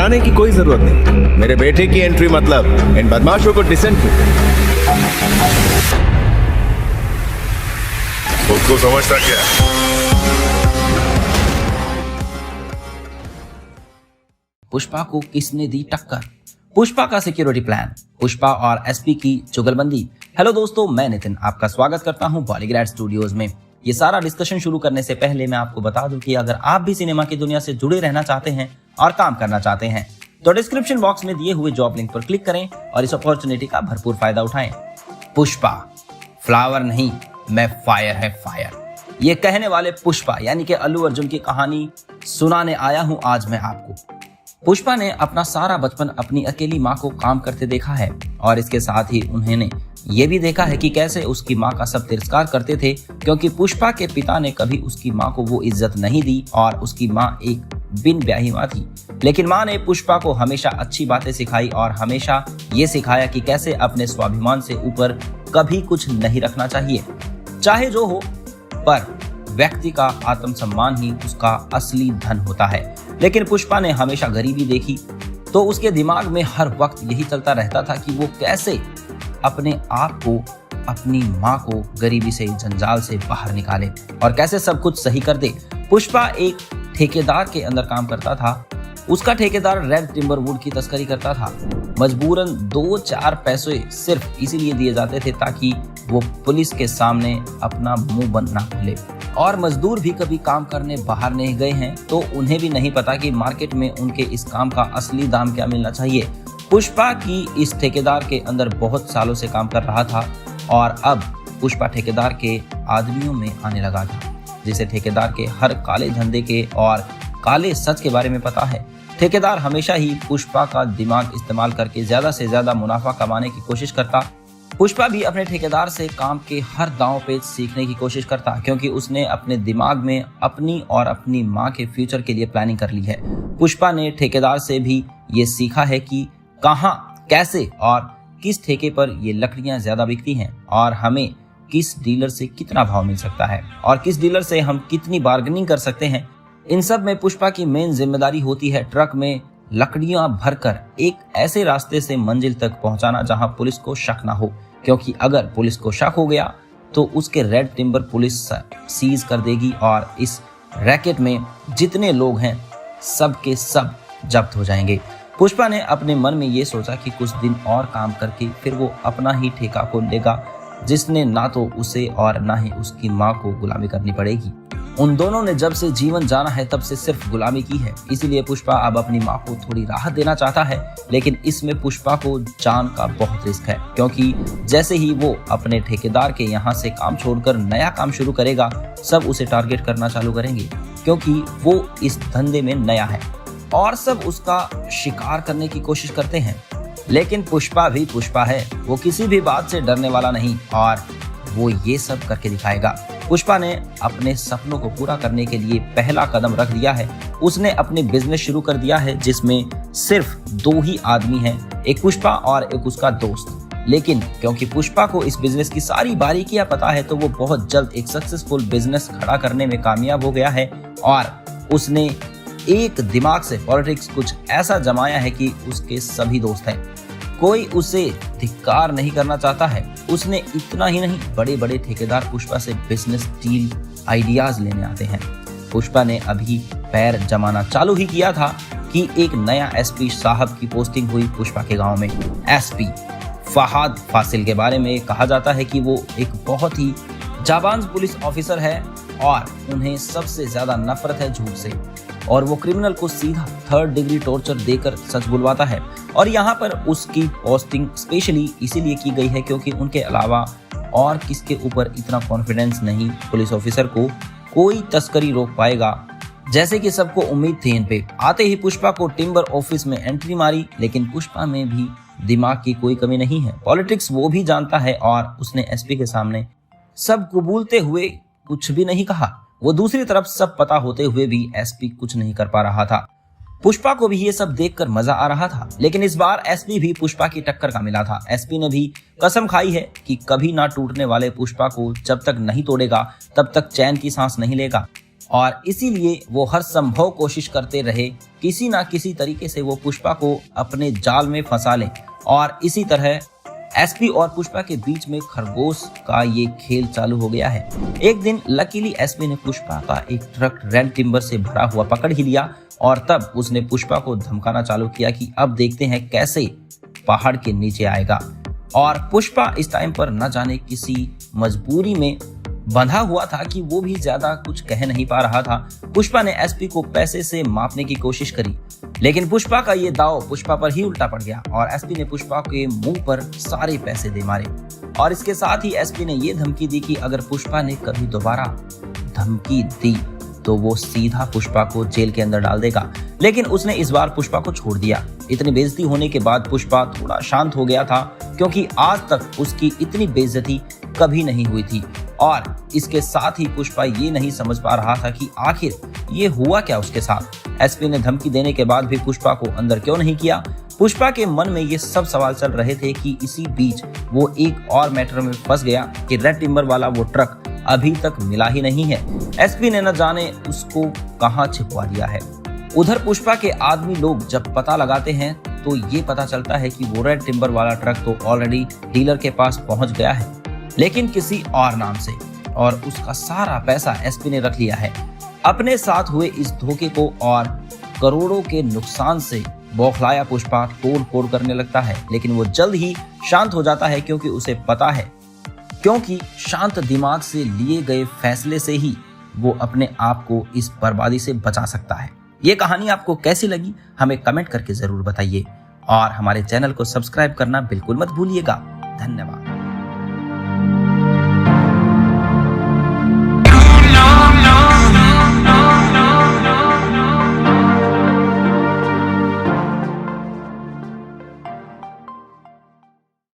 घबराने की कोई जरूरत नहीं। मेरे बेटे की एंट्री मतलब इन बदमाशों को डिसेंट खुद को समझता क्या? पुष्पा को किसने दी टक्कर? पुष्पा का सिक्योरिटी प्लान, पुष्पा और एसपी की चुगलबंदी। हेलो दोस्तों, मैं नितिन आपका स्वागत करता हूं बॉलीग्रैड स्टूडियोज में। ये सारा डिस्कशन शुरू करने से पहले मैं आपको बता दूं कि अगर आप भी सिनेमा की दुनिया से जुड़े रहना चाहते हैं और काम करना चाहते हैं तो डिस्क्रिप्शन बॉक्स में दिए हुए जॉब लिंक पर क्लिक करें और इस अपॉर्चुनिटी का भरपूर फायदा उठाएं। पुष्पा फ्लावर नहीं, मैं फायर है फायर, ये कहने वाले पुष्पा यानी कि अल्लू अर्जुन की कहानी सुनाने आया हूं आज मैं आपको। पुष्पा ने अपना सारा बचपन अपनी अकेली माँ को काम करते देखा है और इसके साथ ही उन्होंने ये भी देखा है कि कैसे उसकी माँ का सब तिरस्कार करते थे, क्योंकि पुष्पा के पिता ने कभी उसकी माँ को वो इज्जत नहीं दी और उसकी माँ एक बिन ब्याही माँ थी। लेकिन माँ ने पुष्पा को हमेशा अच्छी बातें सिखाई और हमेशा ये सिखाया कि कैसे अपने स्वाभिमान से ऊपर कभी कुछ नहीं रखना चाहिए, चाहे जो हो, पर व्यक्ति का आत्मसम्मान ही उसका असली धन होता है। लेकिन पुष्पा ने हमेशा गरीबी देखी, तो उसके दिमाग में हर वक्त यही चलता रहता था कि वो कैसे अपने आप को, अपनी माँ को गरीबी से, जंजाल से बाहर निकाले और कैसे सब कुछ सही कर दे। पुष्पा एक ठेकेदार के अंदर काम करता था। उसका ठेकेदार रेड टिम्बर वुड की तस्करी करता था। मजबूरन 2-4 पैसे सिर्फ इसीलिए दिए जाते थे ताकि वो पुलिस के सामने अपना मुंह बंद ना खोले। और मजदूर भी कभी काम करने बाहर नहीं गए हैं तो उन्हें भी नहीं पता कि मार्केट में उनके इस काम का असली दाम क्या मिलना चाहिए। पुष्पा की इस ठेकेदार के अंदर बहुत सालों से काम कर रहा था और अब पुष्पा ठेकेदार के आदमियों में आने लगा था, जिसे ठेकेदार के हर काले धंधे के और काले सच के बारे में पता है। ठेकेदार हमेशा ही पुष्पा का दिमाग इस्तेमाल करके ज्यादा से ज्यादा मुनाफा कमाने की कोशिश करता। पुष्पा भी अपने ठेकेदार से काम के हर दांव पेच सीखने की कोशिश करता, क्योंकि उसने अपने दिमाग में अपनी और अपनी माँ के फ्यूचर के लिए प्लानिंग कर ली है। पुष्पा ने ठेकेदार से भी ये सीखा है कि कहाँ, कैसे और किस ठेके पर ये लकड़ियां ज्यादा बिकती हैं और हमें किस डीलर से कितना भाव मिल सकता है और किस डीलर से हम कितनी बार्गेनिंग कर सकते हैं। इन सब में पुष्पा की मेन जिम्मेदारी होती है ट्रक में लकड़ियां भरकर एक ऐसे रास्ते से मंजिल तक पहुंचाना जहां पुलिस को शक ना हो, क्योंकि अगर पुलिस को शक हो गया तो उसके रेड टिम्बर पुलिस सीज कर देगी और इस रैकेट में जितने लोग हैं सब के सब जब्त हो जाएंगे। पुष्पा ने अपने मन में ये सोचा कि कुछ दिन और काम करके फिर वो अपना ही ठेका खोल लेगा, जिसने ना तो उसे और ना ही उसकी माँ को गुलामी करनी पड़ेगी। उन दोनों ने जब से जीवन जाना है तब से सिर्फ गुलामी की है, इसीलिए पुष्पा अब अपनी माँ को थोड़ी राहत देना चाहता है। लेकिन इसमें पुष्पा को जान का बहुत रिस्क है, क्योंकि जैसे ही वो अपने ठेकेदार के यहाँ से काम छोड़कर नया काम शुरू करेगा, सब उसे टारगेट करना चालू करेंगे, क्योंकि वो इस धंधे में नया है और सब उसका शिकार करने की कोशिश करते हैं। लेकिन पुष्पा भी पुष्पा है, वो किसी भी बात से डरने वाला नहीं और वो ये सब करके दिखाएगा। पुष्पा ने अपने सपनों को पूरा करने के लिए पहला कदम रख दिया है। उसने अपने बिजनेस शुरू कर दिया है जिसमें सिर्फ 2 ही आदमी हैं, एक पुष्पा और एक उसका दोस्त। लेकिन क्योंकि पुष्पा को इस बिजनेस की सारी बारीकियां पता है तो वो बहुत जल्द एक सक्सेसफुल बिजनेस खड़ा करने में कामयाब हो गया है और उसने एक दिमाग से पॉलिटिक्स कुछ ऐसा जमाया है कि उसके सभी दोस्त हैं, कोई उसे धिक्कार नहीं करना चाहता है। उसने इतना ही नहीं, बड़े बड़े ठेकेदार पुष्पा से बिजनेस डील आइडियाज लेने आते हैं। पुष्पा ने अभी पैर जमाना चालू ही किया था कि एक नया एसपी साहब की पोस्टिंग हुई पुष्पा के गांव में। एसपी फहाद फासिल के बारे में कहा जाता है कि वो एक बहुत ही जाबाज पुलिस ऑफिसर है और उन्हें सबसे ज्यादा नफरत है झूठ से, और वो क्रिमिनल को सीधा 3rd डिग्री टॉर्चर देकर सच बुलवाता है। और यहाँ पर उसकी पोस्टिंग स्पेशली इसीलिए की गई है क्योंकि उनके अलावा और किसके ऊपर इतना कॉन्फिडेंस नहीं पुलिस ऑफिसर को कोई तस्करी रोक पाएगा, जैसे कि सबको उम्मीद थी इन पे। आते ही पुष्पा को टिम्बर ऑफिस में एंट्री मारी, लेकिन पुष्पा में भी दिमाग की कोई कमी नहीं है। पॉलिटिक्स वो भी जानता है और उसने एसपी के सामने सब कबूलते हुए कुछ भी नहीं कहा। वो दूसरी तरफ सब पता होते हुए भी एसपी कुछ नहीं कर पा रहा था। पुष्पा को भी ये सब देखकर मजा आ रहा था, लेकिन इस बार एसपी भी पुष्पा की टक्कर का मिला था। एसपी ने भी कसम खाई है कि कभी ना टूटने वाले पुष्पा को जब तक नहीं तोड़ेगा तब तक चैन की सांस नहीं लेगा। और इसीलिए वो हर संभव कोशिश करते रहे किसी ना किसी तरीके से वो पुष्पा को अपने जाल में फंसा लें। और इसी तरह एसपी और पुष्पा के बीच में खरगोश का ये खेल चालू हो गया है। एक दिन लकीली एसपी ने पुष्पा का एक ट्रक रेड टिम्बर से भरा हुआ पकड़ ही लिया और तब उसने पुष्पा को धमकाना चालू किया कि अब देखते हैं कैसे पहाड़ के नीचे आएगा। और पुष्पा इस टाइम पर न जाने किसी मजबूरी में बंधा हुआ था कि वो भी ज्यादा कुछ कह नहीं पा रहा था। पुष्पा ने एसपी को पैसे से मापने की कोशिश करी, लेकिन पुष्पा का ये दाव पुष्पा पर ही उल्टा पड़ गया और एसपी ने पुष्पा के मुंह पर सारे पैसे दे मारे। और इसके साथ ही एसपी ने ये धमकी दी कि अगर पुष्पा ने कभी दोबारा धमकी दी तो वो सीधा पुष्पा को जेल के अंदर डाल देगा। लेकिन उसने इस बार पुष्पा को छोड़ दिया। इतनी बेइज्जती होने के बाद पुष्पा थोड़ा शांत हो गया था, क्योंकि आज तक उसकी इतनी बेइज्जती कभी नहीं हुई थी। और इसके साथ ही पुष्पा ये नहीं समझ पा रहा था कि आखिर ये हुआ क्या उसके साथ। एसपी ने धमकी देने के बाद भी पुष्पा को अंदर क्यों नहीं किया। पुष्पा के मन में ये सब सवाल चल रहे थे कि इसी बीच वो एक और मैटर में फंस गया कि रेड टिम्बर वाला वो ट्रक अभी तक मिला ही नहीं है। एसपी ने न जाने उसको कहां छिपवा दिया है। उधर पुष्पा के आदमी लोग जब पता लगाते हैं तो ये पता चलता है कि वो रेड टिम्बर वाला ट्रक तो ऑलरेडी डीलर के पास पहुंच गया है, लेकिन किसी और नाम से, और उसका सारा पैसा एसपी ने रख लिया है। अपने साथ हुए इस धोखे को और करोड़ों के नुकसान से बौखलाया पुष्पा तोड़ फोड़ करने लगता है, लेकिन वो जल्द ही शांत हो जाता है, क्योंकि उसे पता है, क्योंकि शांत दिमाग से लिए गए फैसले से ही वो अपने आप को इस बर्बादी से बचा सकता है। ये कहानी आपको कैसी लगी हमें कमेंट करके जरूर बताइए और हमारे चैनल को सब्सक्राइब करना बिल्कुल मत भूलिएगा। धन्यवाद।